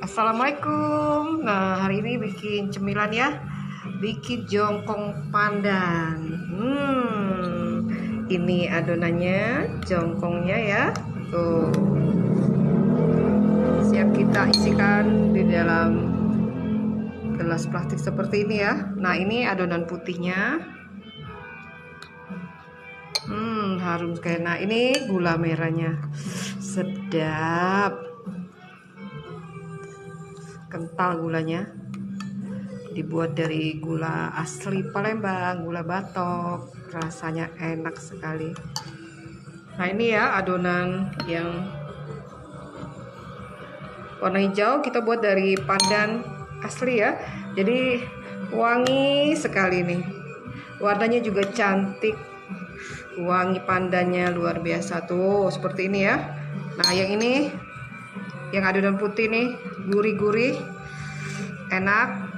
Assalamualaikum. Nah, hari ini bikin cemilan ya. Bikin jongkong pandan. Ini adonannya, jongkongnya ya. Tuh. Siap kita isikan di dalam gelas plastik seperti ini ya. Nah, ini adonan putihnya. Harum sekali. Nah, ini gula merahnya. Sedap. Kental gulanya, dibuat dari gula asli Palembang, gula batok, rasanya enak sekali. Nah, ini ya adonan yang warna hijau kita buat dari pandan asli ya, jadi wangi sekali nih, warnanya juga cantik, wangi pandannya luar biasa tuh, seperti ini ya. Nah, yang ini yang adonan putih nih, gurih-gurih, enak,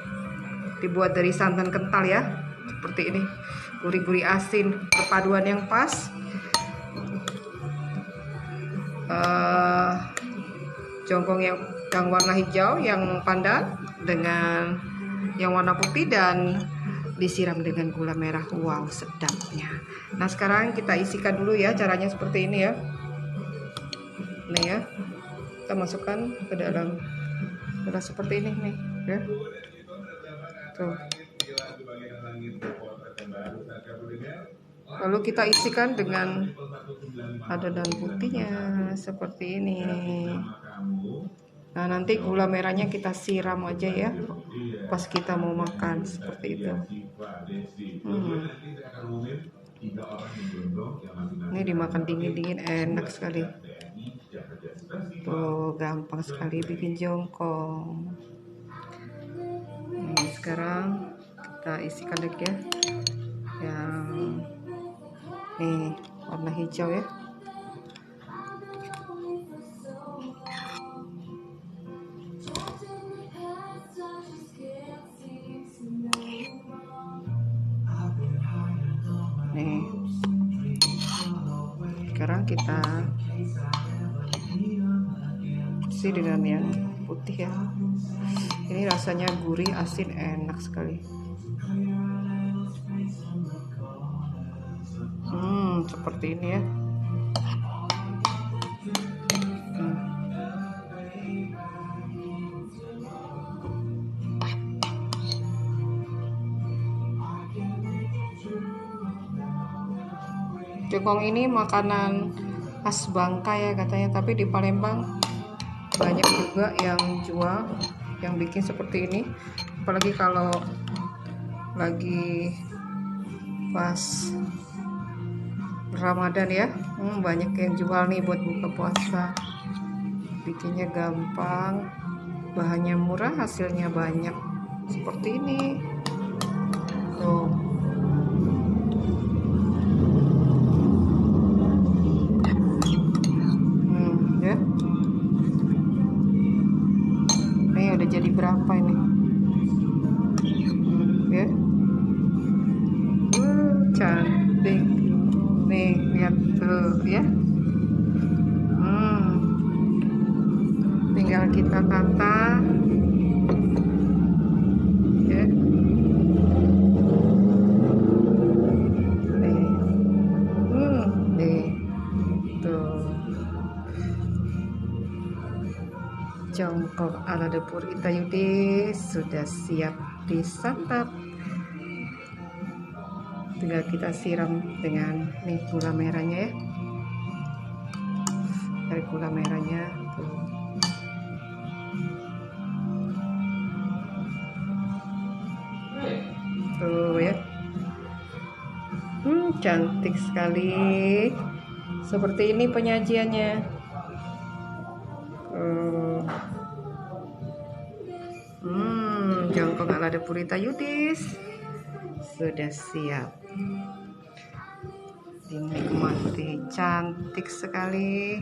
dibuat dari santan kental ya, seperti ini, gurih-gurih asin, perpaduan yang pas. Jongkong yang warna hijau, yang pandan dengan yang warna putih dan disiram dengan gula merah. Wow, sedapnya. Nah, sekarang kita isikan dulu ya, caranya seperti ini ya. Nih ya, kita masukkan ke dalam gelas seperti ini nih ya. Tuh. Lalu kita isikan dengan adonan putihnya seperti ini. Nah, nanti gula merahnya kita siram aja ya pas kita mau makan, seperti itu. Ini dimakan dingin-dingin enak sekali. Tuh, gampang sekali bikin jongkong. Ini sekarang kita isikan lagi ya, yang nih warna hijau ya. Nih, sekarang kita isi dengan yang putih ya. Ini rasanya gurih, asin, enak sekali. Seperti ini ya. Jongkong ini makanan khas Bangka ya katanya, tapi di Palembang banyak juga yang jual, yang bikin seperti ini, apalagi kalau lagi pas Ramadan ya. Banyak yang jual nih buat buka puasa. Bikinnya gampang, bahannya murah, hasilnya banyak, seperti ini tuh. Ya, ini udah jadi berapa ini ya. Cantik nih, lihat tuh ya. Tinggal kita tata ya. Nih tuh, jongkong ala dapur Itayudi sudah siap disantap. Tinggal kita siram dengan nih gula merahnya ya, dari gula merahnya tuh. Tuh ya, cantik sekali. Seperti ini penyajiannya. Jongkong ala dapur Itayudis sudah siap dinikmati, cantik sekali.